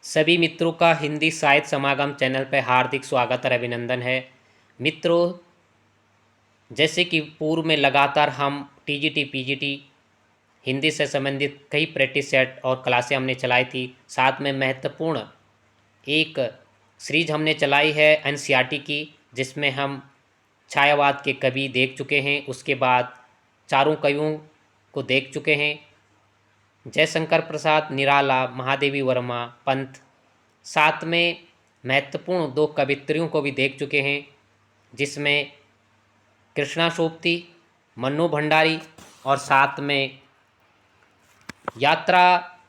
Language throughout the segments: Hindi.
सभी मित्रों का हिंदी साहित्य समागम चैनल पर हार्दिक स्वागत और अभिनंदन है। मित्रों, जैसे कि पूर्व में लगातार हम टीजीटी पीजीटी हिंदी से संबंधित कई प्रैक्टिस सेट और क्लासें हमने चलाई थी। साथ में महत्वपूर्ण एक सीरीज हमने चलाई है एनसीईआरटी की, जिसमें हम छायावाद के कवि देख चुके हैं। उसके बाद चारों कवियों को देख चुके हैं, जयशंकर प्रसाद, निराला, महादेवी वर्मा, पंत। साथ में महत्वपूर्ण दो कवित्रियों को भी देख चुके हैं, जिसमें कृष्णा सोपती, मन्नू भंडारी और साथ में यात्रा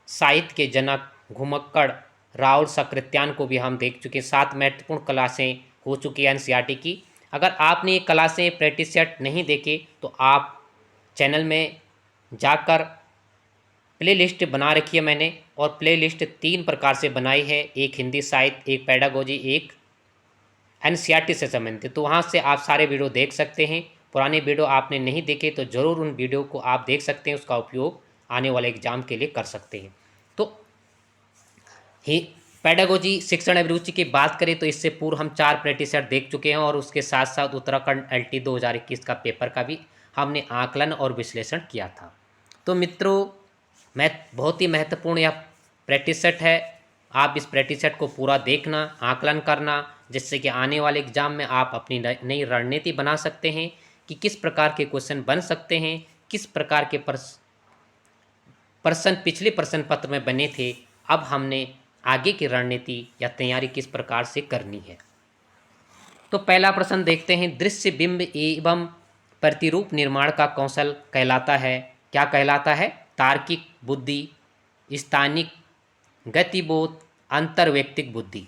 साहित्य के जनक घुमक्कड़ राहुल सकृत्यान को भी हम देख चुके। सात महत्वपूर्ण क्लासें हो चुकी हैं एनसीईआरटी की। अगर आपने ये क्लासें प्रैक्टिस सेट नहीं देखे तो आप चैनल में जाकर प्ले लिस्ट बना रखी है मैंने, और प्ले लिस्ट 3 प्रकार से बनाई है, एक हिंदी साहित्य, एक पेडागोजी, एक एनसीईआरटी से संबंधित। तो वहाँ से आप सारे वीडियो देख सकते हैं। पुराने वीडियो आपने नहीं देखे तो ज़रूर उन वीडियो को आप देख सकते हैं, उसका उपयोग आने वाले एग्जाम के लिए कर सकते हैं। तो ही पेडागोजी शिक्षण अभिरुचि की बात करें तो इससे पूर्व हम 4 प्रैक्टिस सेट देख चुके हैं, और उसके साथ साथ उत्तराखंड एलटी 2021 का पेपर का भी हमने आकलन और विश्लेषण किया था। तो मित्रों, बहुत ही महत्वपूर्ण यह प्रैक्टिस सेट है। आप इस प्रैक्टिस सेट को पूरा देखना, आकलन करना, जिससे कि आने वाले एग्जाम में आप अपनी नई रणनीति बना सकते हैं कि किस प्रकार के क्वेश्चन बन सकते हैं, किस प्रकार के प्रश्न पिछले प्रश्न पत्र में बने थे। अब हमने आगे की रणनीति या तैयारी किस प्रकार से करनी है। तो पहला प्रश्न देखते हैं, दृश्य बिंब एवं प्रतिरूप निर्माण का कौशल कहलाता है, क्या कहलाता है? तार्किक बुद्धि, स्थानिक गतिबोध, अंतर्वैयक्तिक बुद्धि।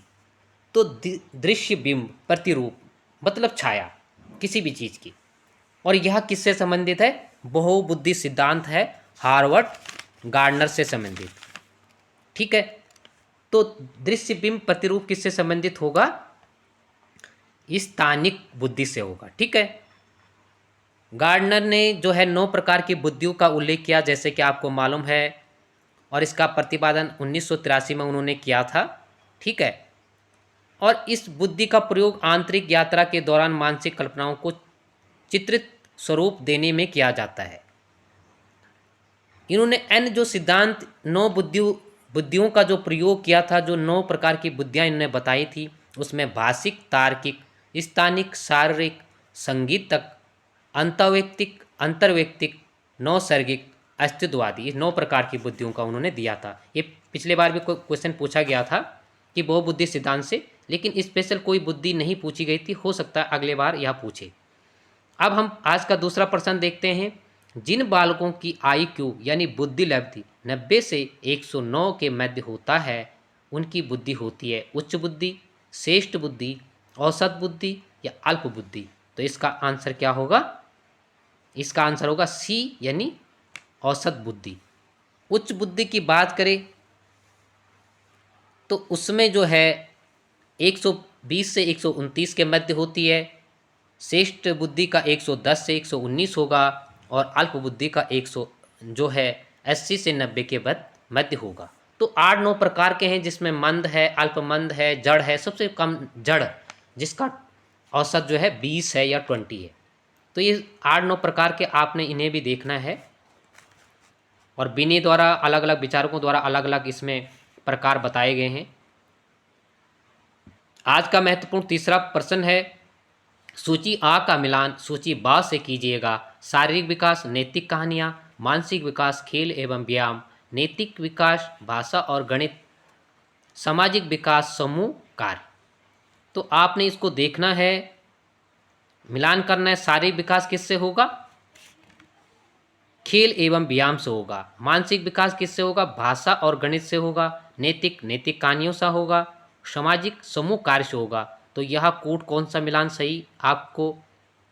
तो दृश्य बिंब प्रतिरूप मतलब छाया किसी भी चीज़ की, और यह किससे संबंधित है? बहुबुद्धि सिद्धांत है, हार्वर्ड गार्डनर से संबंधित। ठीक है, तो दृश्य बिंब प्रतिरूप किससे संबंधित होगा? स्थानिक बुद्धि से होगा। ठीक है, गार्डनर ने जो है 9 प्रकार की बुद्धियों का उल्लेख किया, जैसे कि आपको मालूम है, और इसका प्रतिपादन 1983 में उन्होंने किया था। ठीक है, और इस बुद्धि का प्रयोग आंतरिक यात्रा के दौरान मानसिक कल्पनाओं को चित्रित स्वरूप देने में किया जाता है। इन्होंने एन जो सिद्धांत 9 बुद्धियों का जो प्रयोग किया था, जो 9 प्रकार की बुद्धियां इन्होंने बताई थी, उसमें भाषिक, तार्किक, स्थानिक, शारीरिक, संगीतक, अंतर्वैयक्तिक, नौसर्गिक, अस्तित्ववादी, इस 9 प्रकार की बुद्धियों का उन्होंने दिया था। ये पिछले बार भी कोई क्वेश्चन पूछा गया था कि बहुबुद्धि सिद्धांत से, लेकिन स्पेशल कोई बुद्धि नहीं पूछी गई थी। हो सकता है अगले बार यह पूछे। अब हम आज का दूसरा प्रश्न देखते हैं, जिन बालकों की IQ यानी बुद्धि लब्धि 90 से 109 के मध्य होता है, उनकी बुद्धि होती है उच्च बुद्धि, श्रेष्ठ बुद्धि, औसत बुद्धि या अल्प बुद्धि। तो इसका आंसर क्या होगा? इसका आंसर होगा सी, यानी औसत बुद्धि। उच्च बुद्धि की बात करें तो उसमें जो है 120 से 129 के मध्य होती है, श्रेष्ठ बुद्धि का 110 से 119 होगा, और अल्प बुद्धि का 100 जो है 80 से 90 के मध्य होगा। तो 8-9 प्रकार के हैं, जिसमें मंद है, अल्पमंद है, जड़ है। सबसे कम जड़, जिसका औसत जो है 20 है या 20 है। तो ये 8-9 प्रकार के आपने इन्हें भी देखना है, और बिनी द्वारा अलग अलग विचारकों द्वारा अलग अलग इसमें प्रकार बताए गए हैं। आज का महत्वपूर्ण तीसरा प्रश्न है, सूची आ का मिलान सूची बा से कीजिएगा। शारीरिक विकास, नैतिक कहानियाँ, मानसिक विकास, खेल एवं व्यायाम, नैतिक विकास, भाषा और गणित, सामाजिक विकास, समूह कार्य। तो आपने इसको देखना है, मिलान करना है। शारीरिक विकास किससे होगा? खेल एवं व्यायाम से होगा। मानसिक विकास किससे होगा? भाषा और गणित से होगा। नैतिक कहानियों से होगा। सामाजिक समूह कार्य से होगा। तो यह कूट कौन सा मिलान सही आपको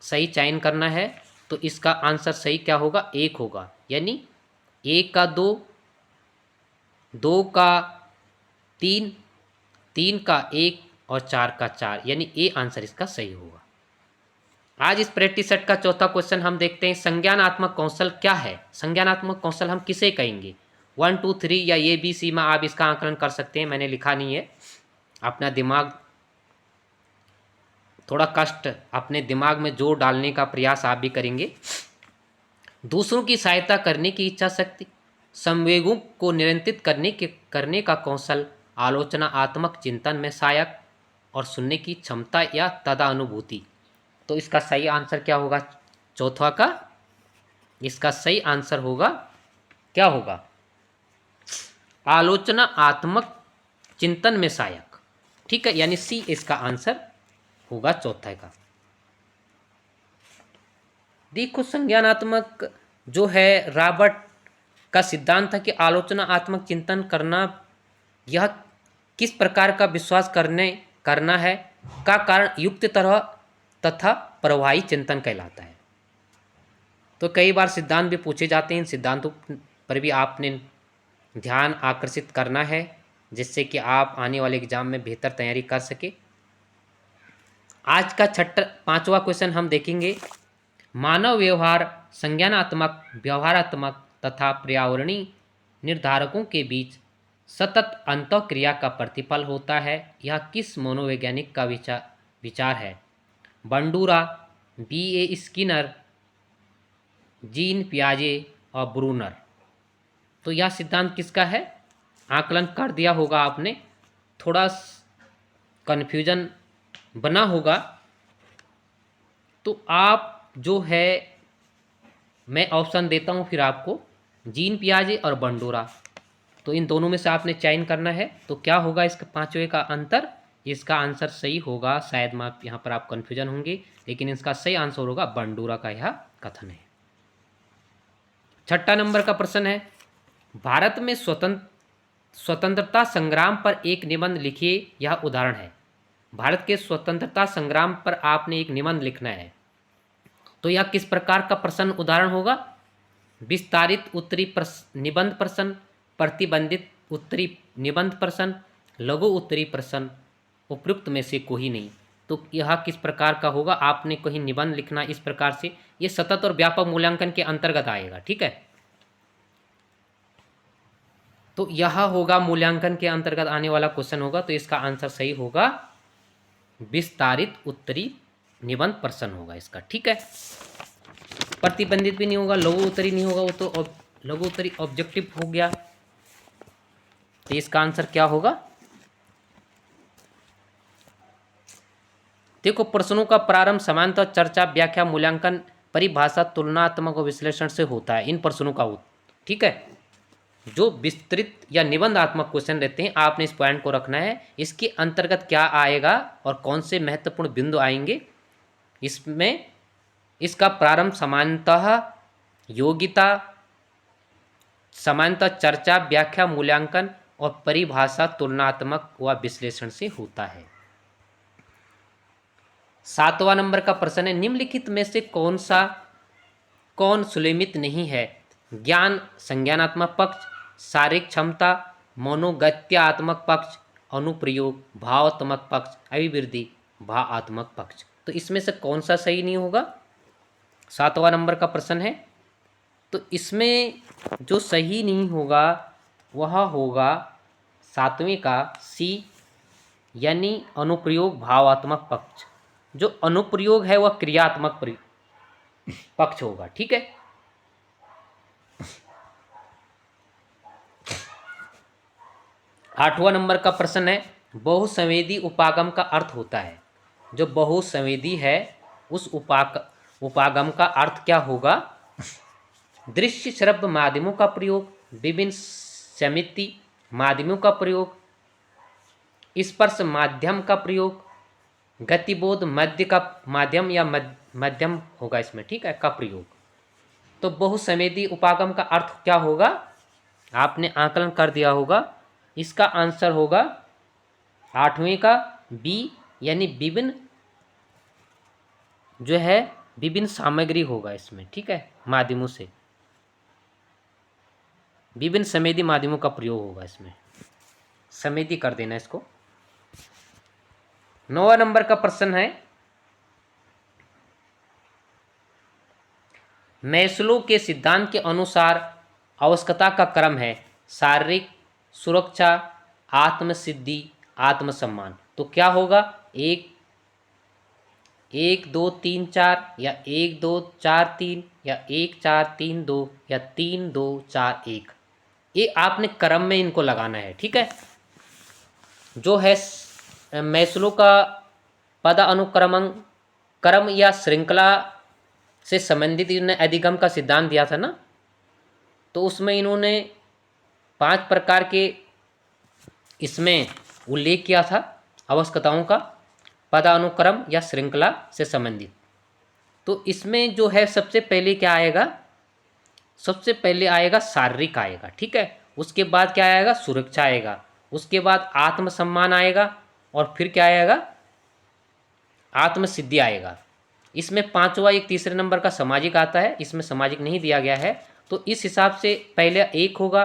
सही चयन करना है? तो इसका आंसर सही क्या होगा? 1 होगा, यानी 1 का 2, 2 का 3, 3 का 1 और 4 का 4, यानी ए आंसर इसका सही होगा। आज इस प्रैक्टिस सेट का चौथा क्वेश्चन हम देखते हैं, संज्ञानात्मक कौशल क्या है? संज्ञानात्मक कौशल हम किसे कहेंगे? 1 2 3 या ए बी सी में आप इसका आकलन कर सकते हैं, मैंने लिखा नहीं है। अपना दिमाग थोड़ा कष्ट अपने दिमाग में जोर डालने का प्रयास आप भी करेंगे। दूसरों की सहायता करने की इच्छा शक्ति, संवेगों को नियंत्रित करने का कौशल, आलोचनात्मक चिंतन में सहायक और सुनने की क्षमता या तदानुभूति। तो इसका सही आंसर क्या होगा चौथा का? इसका सही आंसर होगा, क्या होगा? आलोचनात्मक चिंतन में सहायक। ठीक है, यानी सी इसका आंसर होगा चौथा का। देखो, संज्ञानात्मक जो है रॉबर्ट का सिद्धांत था कि आलोचनात्मक चिंतन करना यह किस प्रकार का विश्वास करना है का कारण युक्त तरह तथा प्रवाही चिंतन कहलाता है। तो कई बार सिद्धांत भी पूछे जाते हैं, इन सिद्धांतों पर भी आपने ध्यान आकर्षित करना है जिससे कि आप आने वाले एग्जाम में बेहतर तैयारी कर सके। आज का पांचवा क्वेश्चन हम देखेंगे, मानव व्यवहार संज्ञानात्मक, व्यवहारात्मक तथा पर्यावरणीय निर्धारकों के बीच सतत अंतःक्रिया का प्रतिफल होता है। यह किस मनोवैज्ञानिक का विचार है? Bandura, B.A. स्किनर, जीन पियाजे और ब्रूनर। तो यह सिद्धांत किसका है? आकलन कर दिया होगा आपने, थोड़ा कन्फ्यूजन बना होगा। तो आप जो है, मैं ऑप्शन देता हूँ फिर आपको, जीन पियाजे और बंडूरा। तो इन दोनों में से आपने चयन करना है। तो क्या होगा इसका पांचवें का अंतर? इसका आंसर सही होगा, शायद मैं यहाँ पर आप कन्फ्यूजन होंगे, लेकिन इसका सही आंसर होगा बंडूरा का यह कथन है। छठा नंबर का प्रश्न है, भारत में स्वतंत्रता संग्राम पर एक निबंध लिखिए, यह उदाहरण है। भारत के स्वतंत्रता संग्राम पर आपने एक निबंध लिखना है। तो यह किस प्रकार का प्रश्न उदाहरण होगा? विस्तारित उत्तरी निबंध प्रश्न, प्रतिबंधित उत्तरी निबंध प्रश्न, लघु उत्तरी प्रश्न, उपयुक्त में से कोई नहीं। तो यह किस प्रकार का होगा? आपने कहीं निबंध लिखना इस प्रकार से, ये सतत और व्यापक मूल्यांकन के अंतर्गत आएगा। ठीक है, तो यह होगा मूल्यांकन के अंतर्गत आने वाला क्वेश्चन होगा। तो इसका आंसर सही होगा विस्तारित उत्तरी निबंध प्रश्न होगा इसका। ठीक है, प्रतिबंधित भी नहीं होगा, लघु उत्तरी नहीं होगा, वो तो लघु उत्तरी ऑब्जेक्टिव हो गया। तो इसका आंसर क्या होगा? देखो, प्रश्नों का प्रारंभ समानतः चर्चा, व्याख्या, मूल्यांकन, परिभाषा, तुलनात्मक और विश्लेषण से होता है इन प्रश्नों का। ठीक है, जो विस्तृत या निबंधात्मक क्वेश्चन रहते हैं, आपने इस पॉइंट को रखना है। इसके अंतर्गत क्या आएगा और कौन से महत्वपूर्ण बिंदु आएंगे इसमें? इसका प्रारंभ समानतः, योग्यता, समानतः चर्चा, व्याख्या, मूल्यांकन और परिभाषा, तुलनात्मक व विश्लेषण से होता है। सातवां नंबर का प्रश्न है, निम्नलिखित में से कौन सुलेमित नहीं है? ज्ञान संज्ञानात्मक पक्ष, शारीरिक क्षमता, मनोगत्यात्मक पक्ष, अनुप्रयोग भावात्मक पक्ष, अभिवृद्धि भावात्मक पक्ष। तो इसमें से कौन सा सही नहीं होगा? सातवां नंबर का प्रश्न है। तो इसमें जो सही नहीं होगा वह होगा सातवें का सी, यानी अनुप्रयोग भावात्मक पक्ष। जो अनुप्रयोग है वह क्रियात्मक पक्ष होगा। ठीक है, आठवां नंबर का प्रश्न है, बहुसंवेदी उपागम का अर्थ होता है। जो बहुसंवेदी है उस उपागम का अर्थ क्या होगा? दृश्य श्रव्य माध्यमों का प्रयोग, विभिन्न समिति माध्यमों का प्रयोग, स्पर्श माध्यम का प्रयोग, गतिबोध मध्य का माध्यम या मध्यम होगा इसमें। ठीक है, का प्रयोग। तो बहुसंवेदी उपागम का अर्थ क्या होगा? आपने आकलन कर दिया होगा। इसका आंसर होगा आठवें का बी, यानी विभिन्न जो है विभिन्न सामग्री होगा इसमें। ठीक है, माध्यमों से विभिन्न संवेदी माध्यमों का प्रयोग होगा इसमें। संवेदी कर देना इसको। 9वां नंबर का प्रश्न है, मैस्लो के सिद्धांत के अनुसार आवश्यकता का क्रम है शारीरिक सुरक्षा, आत्मसिद्धि, आत्मसम्मान। तो क्या होगा, एक 1 2 3 4 या 1 2 4 3 या 1 4 3 2 या 3 2 4 1, ये आपने क्रम में इनको लगाना है। ठीक है, जो है मैस्लो का पदानुक्रमण क्रम या श्रृंखला से संबंधित इन्होंने अधिगम का सिद्धांत दिया था ना, तो उसमें इन्होंने 5 प्रकार के इसमें उल्लेख किया था आवश्यकताओं का, पदानुक्रम या श्रृंखला से संबंधित। तो इसमें जो है सबसे पहले क्या आएगा, सबसे पहले आएगा शारीरिक आएगा। ठीक है, उसके बाद क्या आएगा, सुरक्षा आएगा, उसके बाद आत्मसम्मान आएगा, और फिर क्या आएगा, आत्मसिद्धि आएगा। इसमें पांचवा एक तीसरे नंबर का सामाजिक आता है, इसमें सामाजिक नहीं दिया गया है। तो इस हिसाब से पहले 1 होगा,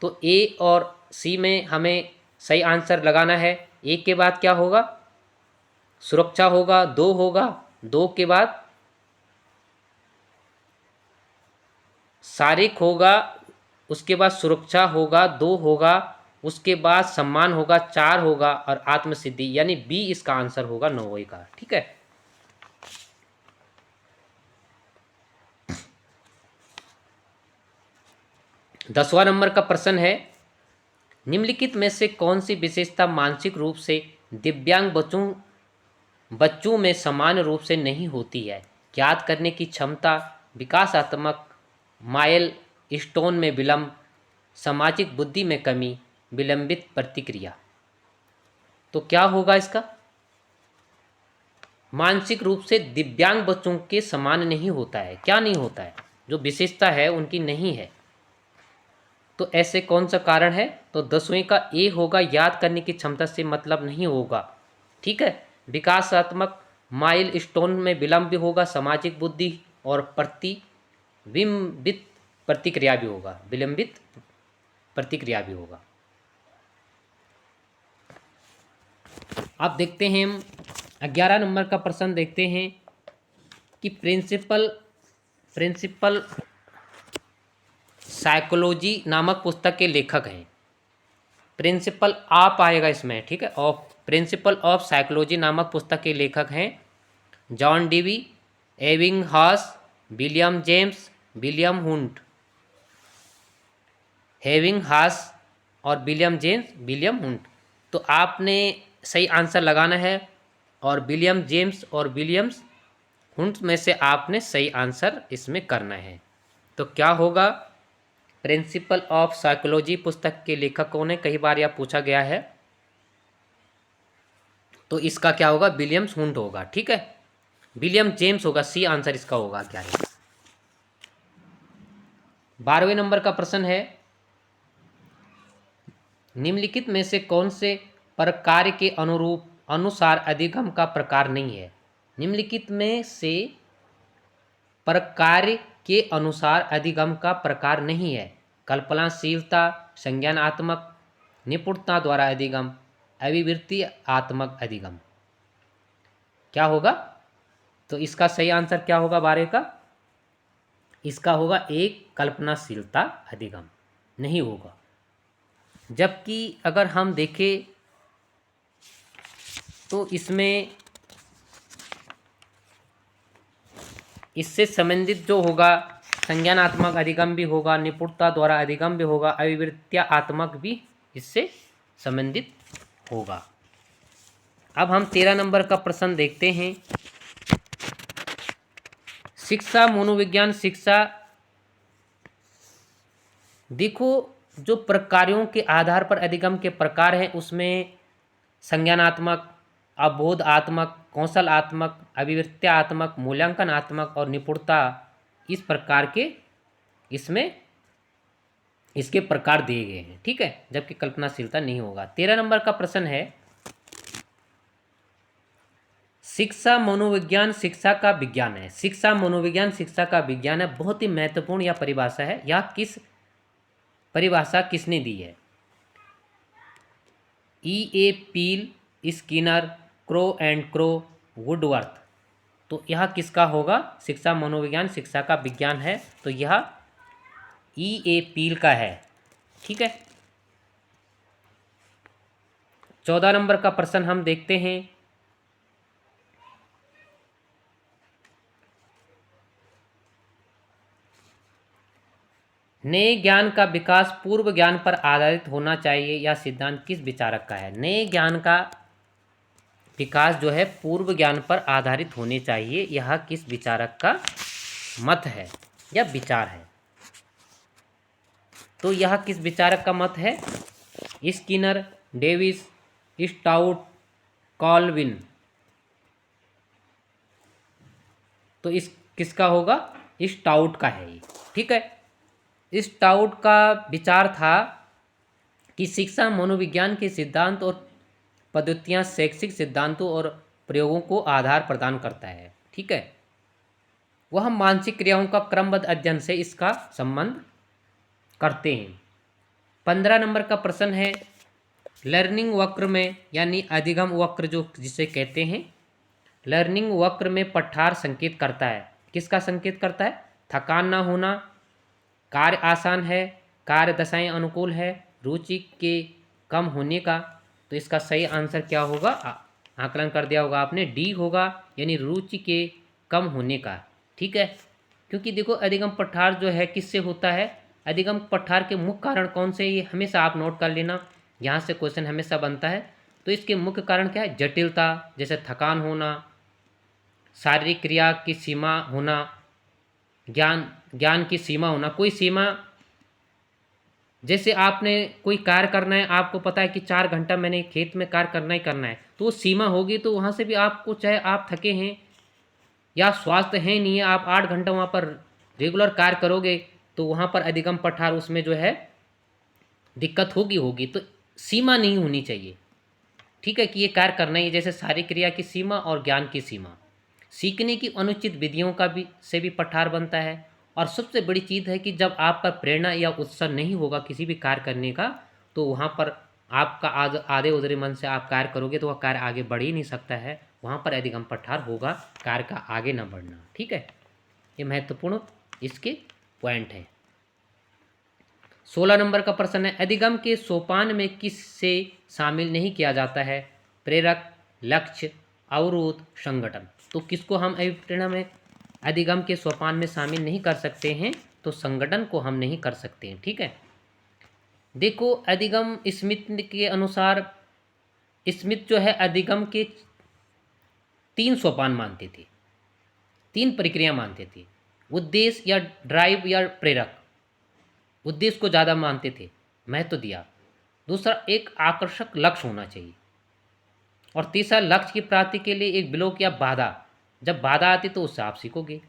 तो ए और सी में हमें सही आंसर लगाना है। 1 के बाद क्या होगा, सुरक्षा होगा। 2 होगा, 2 के बाद शारीरिक होगा, उसके बाद सुरक्षा होगा, 2 होगा, उसके बाद सम्मान होगा, 4 होगा, और आत्मसिद्धि, यानी बी इसका आंसर होगा 9 का। ठीक है, दसवां नंबर का प्रश्न है, निम्नलिखित में से कौन सी विशेषता मानसिक रूप से दिव्यांग बच्चों में समान रूप से नहीं होती है? याद करने की क्षमता, विकासात्मक माइल स्टोन में विलंब, सामाजिक बुद्धि में कमी, विलंबित प्रतिक्रिया। तो क्या होगा इसका, मानसिक रूप से दिव्यांग बच्चों के समान नहीं होता है। क्या नहीं होता है, जो विशेषता है उनकी नहीं है। तो ऐसे कौन सा कारण है, तो 10वें का ए होगा, याद करने की क्षमता से मतलब नहीं होगा। ठीक है, विकासात्मक माइल स्टोन में विलंब भी होगा, सामाजिक बुद्धि और प्रतिबिंबित प्रतिक्रिया भी होगा, विलंबित प्रतिक्रिया भी होगा। अब देखते हैं हम 11 नंबर का प्रश्न देखते हैं कि प्रिंसिपल साइकोलॉजी नामक पुस्तक के लेखक हैं। प्रिंसिपल ऑफ आएगा इसमें। ठीक है, ऑफ, प्रिंसिपल ऑफ साइकोलॉजी नामक पुस्तक के लेखक हैं John Dewey, Ebbinghaus, William James, William Hunt. Ebbinghaus और विलियम जेम्स, विलियम हुंट। तो आपने सही आंसर लगाना है, और विलियम जेम्स और विलियम्स हुंट में से आपने सही आंसर इसमें करना है। तो क्या होगा, प्रिंसिपल ऑफ साइकोलॉजी पुस्तक के लेखक कौन है, कई बार यह पूछा गया है। तो इसका क्या होगा, विलियम्स हुंट होगा। ठीक है, विलियम जेम्स होगा, सी आंसर इसका होगा। क्या है, 12वें नंबर का प्रश्न है, निम्नलिखित में से कौन से प्रकार के अनुसार अधिगम का प्रकार नहीं है? निम्नलिखित में से प्रकार के अनुसार अधिगम का प्रकार नहीं है। कल्पनाशीलता, संज्ञानात्मक, निपुणता द्वारा अधिगम, अभिवृत्ति आत्मक अधिगम। क्या होगा, तो इसका सही आंसर क्या होगा 12 का, इसका होगा 1 कल्पनाशीलता अधिगम नहीं होगा। जबकि अगर हम देखें तो इसमें इससे संबंधित जो होगा, संज्ञानात्मक अधिगम भी होगा, निपुणता द्वारा अधिगम भी होगा, अभिवृत्त्यात्मक भी इससे संबंधित होगा। अब हम 13 नंबर का प्रश्न देखते हैं, शिक्षा मनोविज्ञान शिक्षा। देखो, जो प्रकारों के आधार पर अधिगम के प्रकार हैं उसमें संज्ञानात्मक, अवबोधात्मक, कौशलात्मक, अभिवृत्त्यात्मक, मूल्यांकनात्मक और निपुणता, इस प्रकार के इसमें इसके प्रकार दिए गए हैं। ठीक है, जबकि कल्पनाशीलता नहीं होगा। 13 नंबर का प्रश्न है, शिक्षा मनोविज्ञान शिक्षा का विज्ञान है। शिक्षा मनोविज्ञान शिक्षा का विज्ञान है, बहुत ही महत्वपूर्ण यह परिभाषा है। यह परिभाषा किसने दी है? E.A. Peel, Skinner, Crow and crow, Woodworth. तो यह किसका होगा, शिक्षा मनोविज्ञान शिक्षा का विज्ञान है, तो यह E.A. पील का है। ठीक है। 14 नंबर का प्रश्न हम देखते हैं। नए ज्ञान का विकास पूर्व ज्ञान पर आधारित होना चाहिए, यह सिद्धांत किस विचारक का है? नए ज्ञान का विकास जो है पूर्व ज्ञान पर आधारित होने चाहिए, यह किस विचारक का मत है या विचार है? तो यह किस विचारक का मत है? Skinner, Davis, stout, Colvin. तो इस किसका होगा? स्टाउट का है ये। ठीक है। स्टाउट का विचार था कि शिक्षा मनोविज्ञान के सिद्धांत और पद्धतियाँ शैक्षिक सिद्धांतों और प्रयोगों को आधार प्रदान करता है। ठीक है। वह मानसिक क्रियाओं का क्रमबद्ध अध्ययन से इसका संबंध करते हैं। 15 नंबर का प्रश्न है, लर्निंग वक्र में यानी अधिगम वक्र जो जिसे कहते हैं, लर्निंग वक्र में पठार संकेत करता है। किसका संकेत करता है? थकान ना होना, कार्य आसान है, कार्य दशाएं अनुकूल है, रुचि के कम होने का। तो इसका सही आंसर क्या होगा? आकलन कर दिया होगा आपने, डी होगा, यानी रुचि के कम होने का। ठीक है। क्योंकि देखो अधिगम पठार जो है किससे होता है? अधिगम पठार के मुख्य कारण कौन से? ये हमेशा आप नोट कर लेना, यहाँ से क्वेश्चन हमेशा बनता है। तो इसके मुख्य कारण क्या है? जटिलता, जैसे थकान होना, शारीरिक क्रिया की सीमा होना, ज्ञान की सीमा होना। कोई सीमा, जैसे आपने कोई कार्य करना है, आपको पता है कि 4 घंटा मैंने खेत में कार्य करना ही करना है, तो वो सीमा होगी। तो वहाँ से भी आपको, चाहे आप थके हैं या स्वास्थ्य है नहीं है, आप 8 घंटा वहाँ पर रेगुलर कार्य करोगे तो वहाँ पर अधिगम पठार उसमें जो है दिक्कत होगी। तो सीमा नहीं होनी चाहिए। ठीक है, कि ये कार्य करना ही, जैसे शारीरिक क्रिया की सीमा और ज्ञान की सीमा। सीखने की अनुचित विधियों का भी से भी पठार बनता है। और सबसे बड़ी चीज़ है कि जब आप पर प्रेरणा या उत्साह नहीं होगा किसी भी कार्य करने का, तो वहाँ पर आपका आधे उधरे मन से आप कार्य करोगे तो वह कार्य आगे बढ़ ही नहीं सकता है। वहाँ पर अधिगम पठार होगा, कार्य का आगे न बढ़ना। ठीक है, ये महत्वपूर्ण इसके पॉइंट है। 16 नंबर का प्रश्न है, अधिगम के सोपान में किससे शामिल नहीं किया जाता है? प्रेरक, लक्ष्य, अवरोध, संगठन। तो किसको हम अभिप्रेरणा में अधिगम के सोपान में शामिल नहीं कर सकते हैं? तो संगठन को हम नहीं कर सकते हैं। ठीक है। देखो, अधिगम स्मिथ के अनुसार, स्मिथ जो है अधिगम के 3 सोपान मानते थे, 3 प्रक्रिया मानते थे। उद्देश्य या ड्राइव या प्रेरक, उद्देश्य को ज़्यादा मानते थे, महत्व दिया। दूसरा, एक आकर्षक लक्ष्य होना चाहिए। और तीसरा, लक्ष्य की प्राप्ति के लिए एक ब्लॉक या बाधा, जब बाधा आती तो उससे आप सीखोगे।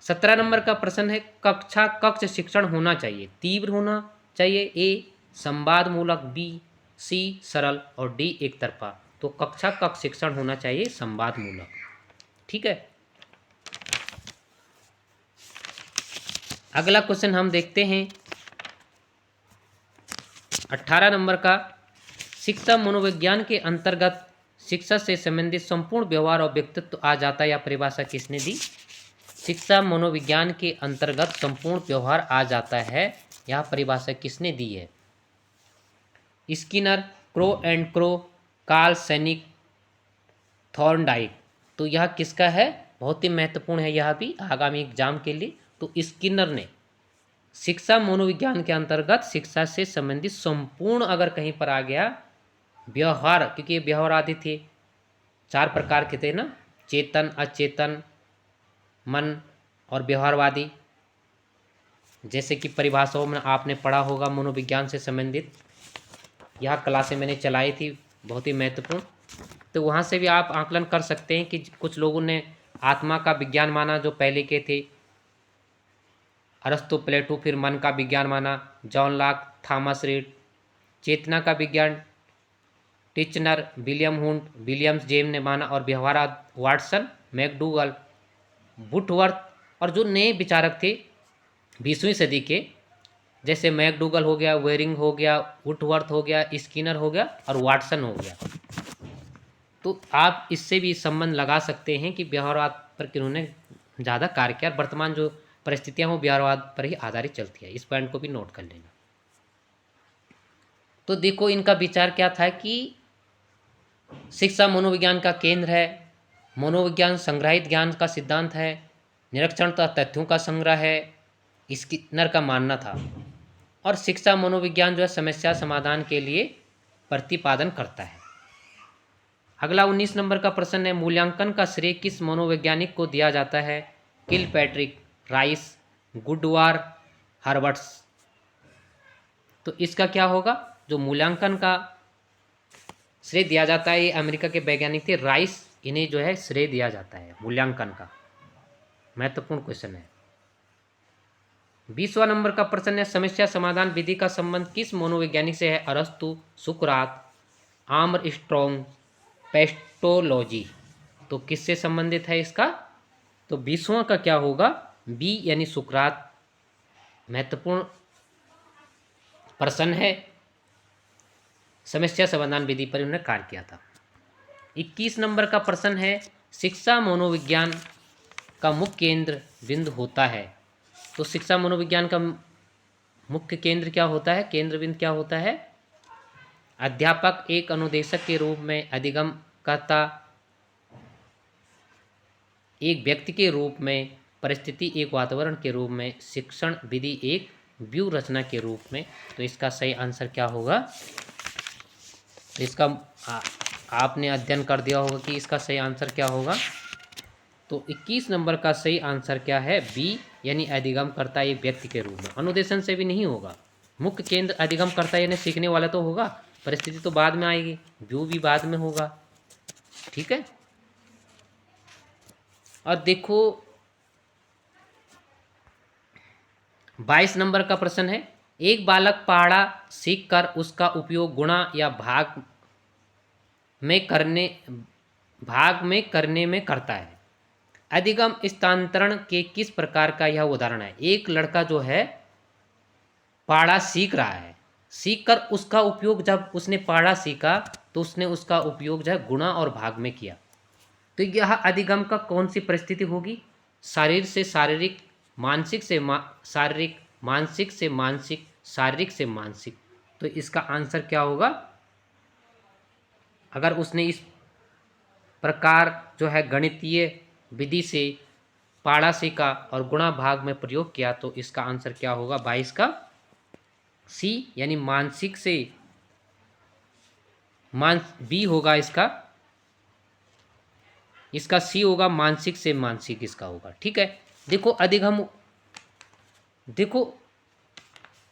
17 नंबर का प्रश्न है, कक्ष शिक्षण होना चाहिए, तीव्र होना चाहिए, ए संवाद मूलक, बी सी सरल और डी एक तरफा। तो कक्ष शिक्षण होना चाहिए संवाद मूलक। ठीक है। अगला क्वेश्चन हम देखते हैं 18 नंबर का, शिक्षा मनोविज्ञान के अंतर्गत शिक्षा से संबंधित संपूर्ण व्यवहार और व्यक्तित्व आ जाता है, या परिभाषा किसने दी? शिक्षा मनोविज्ञान के अंतर्गत संपूर्ण व्यवहार आ जाता है, यह परिभाषा किसने दी है? Skinner, Crow and Crow, Carl सैनिक, थॉर्नडाइक। तो यह किसका है? बहुत ही महत्वपूर्ण है यह भी आगामी एग्जाम के लिए। तो स्किनर ने शिक्षा मनोविज्ञान के अंतर्गत शिक्षा से संबंधित संपूर्ण, अगर कहीं पर आ गया व्यवहार, क्योंकि ये व्यवहार आदि थे 4 प्रकार के थे ना, चेतन, अचेतन, मन और व्यवहारवादी, जैसे कि परिभाषाओं में आपने पढ़ा होगा मनोविज्ञान से संबंधित, यह क्लासें मैंने चलाई थी, बहुत ही महत्वपूर्ण। तो वहाँ से भी आप आकलन कर सकते हैं कि कुछ लोगों ने आत्मा का विज्ञान माना, जो पहले के थे, अरस्तु, प्लेटो, फिर मन का विज्ञान माना जॉन लॉक, थॉमस रीड, चेतना का विज्ञान टिचनर, विलियम हुंट, विलियम्स जेम ने माना, और व्यवहार वाटसन, मैकडूगल, वुडवर्थ। और जो नए विचारक थे 20वीं सदी के, जैसे मैकडूगल हो गया, वेरिंग हो गया, वुडवर्थ हो गया, स्किनर हो गया और वाटसन हो गया। तो आप इससे भी संबंध लगा सकते हैं कि व्यवहारवाद पर किन्होंने ज़्यादा कार्य किया। वर्तमान जो परिस्थितियाँ वो व्यवहारवाद पर ही आधारित चलती है। इस पॉइंट को भी नोट कर लेना। तो देखो इनका विचार क्या था कि शिक्षा मनोविज्ञान का केंद्र है, मनोविज्ञान संग्रहित ज्ञान का सिद्धांत है, निरीक्षण तथ्यों का संग्रह है, स्किनर का मानना था। और शिक्षा मनोविज्ञान जो है समस्या समाधान के लिए प्रतिपादन करता है। अगला 19 नंबर का प्रश्न है, मूल्यांकन का श्रेय किस मनोवैज्ञानिक को दिया जाता है? Kilpatrick, Rice, Goodwar, Herberts. तो इसका क्या होगा? जो मूल्यांकन का श्रेय दिया जाता है, ये अमेरिका के वैज्ञानिक थे राइस, इन्हें जो है श्रेय दिया जाता है मूल्यांकन का। महत्वपूर्ण क्वेश्चन है। 20वां नंबर का प्रश्न है, समस्या समाधान विधि का संबंध किस मनोवैज्ञानिक से है? अरस्तु, सुकरात, आर्मस्ट्रॉन्ग, पेस्टोलॉजी। तो किससे संबंधित है इसका? तो 20वां का क्या होगा? बी यानी सुकरात। महत्वपूर्ण प्रश्न है, समस्या समाधान विधि पर उन्होंने कार्य किया था। 21 नंबर का प्रश्न है, शिक्षा मनोविज्ञान का मुख्य केंद्र बिंदु होता है। तो शिक्षा मनोविज्ञान का मुख्य केंद्र क्या होता है? केंद्र बिंदु क्या होता है? अध्यापक एक अनुदेशक के रूप में, अधिगमकर्ता एक व्यक्ति के रूप में, परिस्थिति एक वातावरण के रूप में, शिक्षण विधि एक व्यूह रचना के रूप में। तो इसका सही आंसर क्या होगा? तो इसका आपने अध्ययन कर दिया होगा कि इसका सही आंसर क्या होगा। तो 21 नंबर का सही आंसर क्या है? बी यानी अधिगमकर्ता एक व्यक्ति के रूप में। अनुदेशन से भी नहीं होगा। मुख्य केंद्र अधिगमकर्ता यानी सीखने वाला तो होगा, परिस्थिति तो बाद में आएगी, व्यू भी बाद में होगा। ठीक है। और देखो 22 नंबर का प्रश्न है, एक बालक पढ़ा सीखकर उसका उपयोग गुणा या भाग में करने में करता है। अधिगम स्थानांतरण के किस प्रकार का यह उदाहरण है? एक लड़का जो है पढ़ा सीख रहा है, सीखकर उसका उपयोग, जब उसने पढ़ा सीखा तो उसने उसका उपयोग जो है गुणा और भाग में किया। तो यह अधिगम का कौन सी परिस्थिति होगी? शारीर से शारीरिक, मानसिक से शारीरिक, मानसिक से मानसिक, शारीरिक से मानसिक। तो इसका आंसर क्या होगा? अगर उसने इस प्रकार जो है गणितीय विधि से पढ़ा सीखा और गुणा भाग में प्रयोग किया, तो इसका आंसर क्या होगा? 22 का सी यानी मानसिक से बी होगा इसका सी होगा, मानसिक से मानसिक इसका होगा। ठीक है। देखो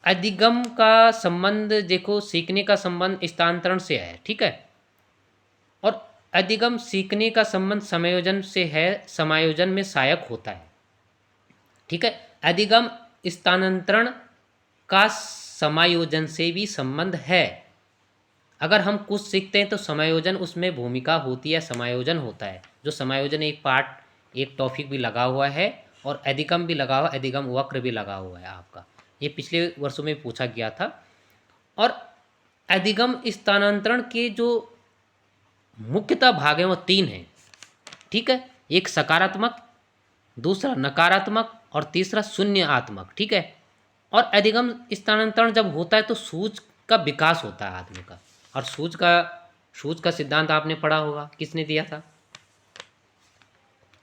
अधिगम का संबंध, देखो सीखने का संबंध स्थानांतरण से है। ठीक है। और अधिगम सीखने का संबंध समायोजन से है, समायोजन में सहायक होता है। ठीक है। अधिगम स्थानांतरण का समायोजन से भी संबंध है। अगर हम कुछ सीखते हैं तो समायोजन उसमें भूमिका होती है, समायोजन होता है। जो समायोजन एक पार्ट, एक टॉपिक भी लगा हुआ है और अधिगम भी लगा हुआ, अधिगम वक्र भी लगा हुआ है आपका। ये पिछले वर्षों में पूछा गया था। और अधिगम स्थानांतरण के जो मुख्यतः भाग हैं वो 3 हैं। ठीक है। एक सकारात्मक, दूसरा नकारात्मक और तीसरा शून्यात्मक। ठीक है। और अधिगम स्थानांतरण जब होता है तो सूझ का विकास होता है आदमी का। और सूझ का सिद्धांत आपने पढ़ा होगा, किसने दिया था?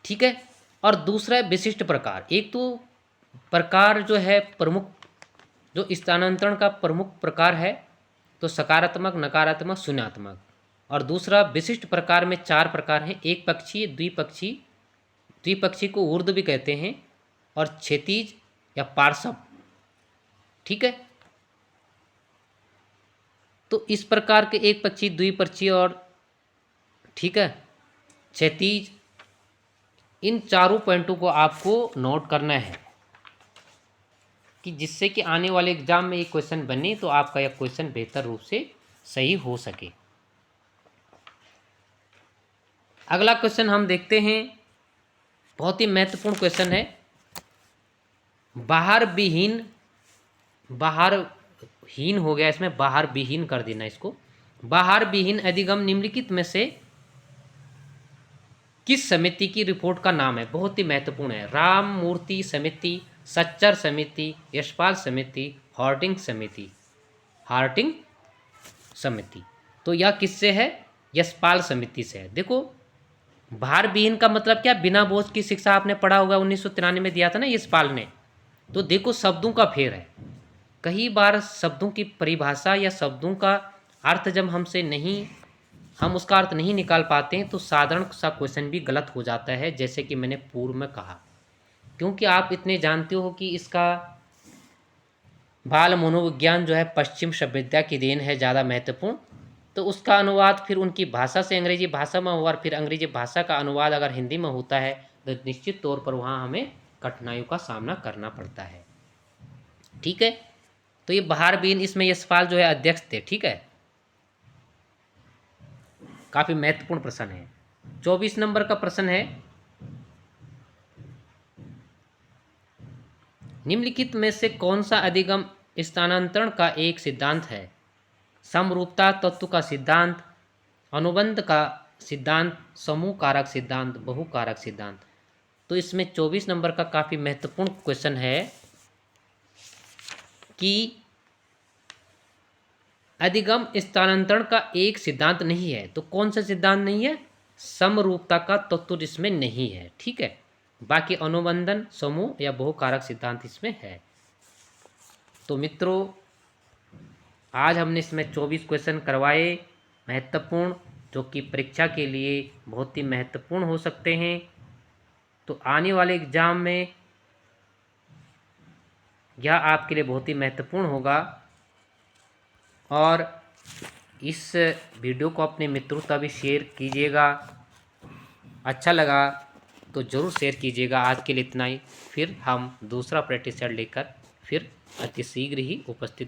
ठीक है। और दूसरा है विशिष्ट प्रकार। एक तो प्रकार जो है प्रमुख, जो स्थानांतरण का प्रमुख प्रकार है तो सकारात्मक, नकारात्मक, शून्यात्मक। और दूसरा विशिष्ट प्रकार में 4 प्रकार हैं, एक पक्षी, द्विपक्षी, द्विपक्षी को ऊर्ध्व भी कहते हैं, और क्षैतिज या पार्श्व। ठीक है। तो इस प्रकार के एक पक्षी, द्विपक्षी और ठीक है क्षैतिज, इन चारों पॉइंटों को आपको नोट करना है कि जिससे कि आने वाले एग्जाम में ये क्वेश्चन बने तो आपका यह क्वेश्चन बेहतर रूप से सही हो सके। अगला क्वेश्चन हम देखते हैं, बहुत ही महत्वपूर्ण क्वेश्चन है। बाहर हीन हो गया, इसमें बाहर विहीन कर देना इसको। बाहर विहीन अधिगम निम्नलिखित में से किस समिति की रिपोर्ट का नाम है? बहुत ही महत्वपूर्ण है। राममूर्ति समिति, सच्चर समिति, यशपाल समिति, हार्टिंग समिति, हार्टिंग समिति। तो यह किससे है? यशपाल समिति से है। देखो भार विहीन का मतलब क्या? बिना बोझ की शिक्षा आपने पढ़ा होगा, 1993 में दिया था ना यशपाल ने। तो देखो शब्दों का फेर है। कई बार शब्दों की परिभाषा या शब्दों का अर्थ जब हमसे नहीं, हम उसका अर्थ नहीं निकाल पाते हैं तो साधारण सा क्वेश्चन भी गलत हो जाता है, जैसे कि मैंने पूर्व में कहा। क्योंकि आप इतने जानते हो कि इसका बाल मनोविज्ञान जो है पश्चिम सभ्यता की देन है, ज़्यादा महत्वपूर्ण। तो उसका अनुवाद फिर उनकी भाषा से अंग्रेजी भाषा में हुआ, और फिर अंग्रेजी भाषा का अनुवाद अगर हिंदी में होता है तो निश्चित तौर पर वहाँ हमें कठिनाइयों का सामना करना पड़ता है। ठीक है, तो ये बहार बीन, इसमें यशपाल जो है अध्यक्ष थे। ठीक है, काफ़ी महत्वपूर्ण प्रश्न है। 24 नंबर का प्रश्न है, निम्नलिखित में से कौन सा अधिगम स्थानांतरण का एक सिद्धांत है? समरूपता तत्व का सिद्धांत, अनुबंध का सिद्धांत, समूह कारक सिद्धांत, बहुकारक सिद्धांत। तो इसमें 24 नंबर का काफ़ी महत्वपूर्ण क्वेश्चन है कि अधिगम स्थानांतरण का एक सिद्धांत नहीं है। तो कौन सा सिद्धांत नहीं है? समरूपता का तत्व इसमें नहीं है। ठीक है, बाकी अनुबंधन, समूह या बहुकारक सिद्धांत इसमें है। तो मित्रों आज हमने इसमें 24 क्वेश्चन करवाए महत्वपूर्ण, जो कि परीक्षा के लिए बहुत ही महत्वपूर्ण हो सकते हैं। तो आने वाले एग्जाम में यह आपके लिए बहुत ही महत्वपूर्ण होगा। और इस वीडियो को अपने मित्रों तक भी शेयर कीजिएगा। अच्छा लगा तो ज़रूर शेयर कीजिएगा। आज के लिए इतना ही, फिर हम दूसरा प्रैक्टिस सेट लेकर फिर अति शीघ्र ही उपस्थित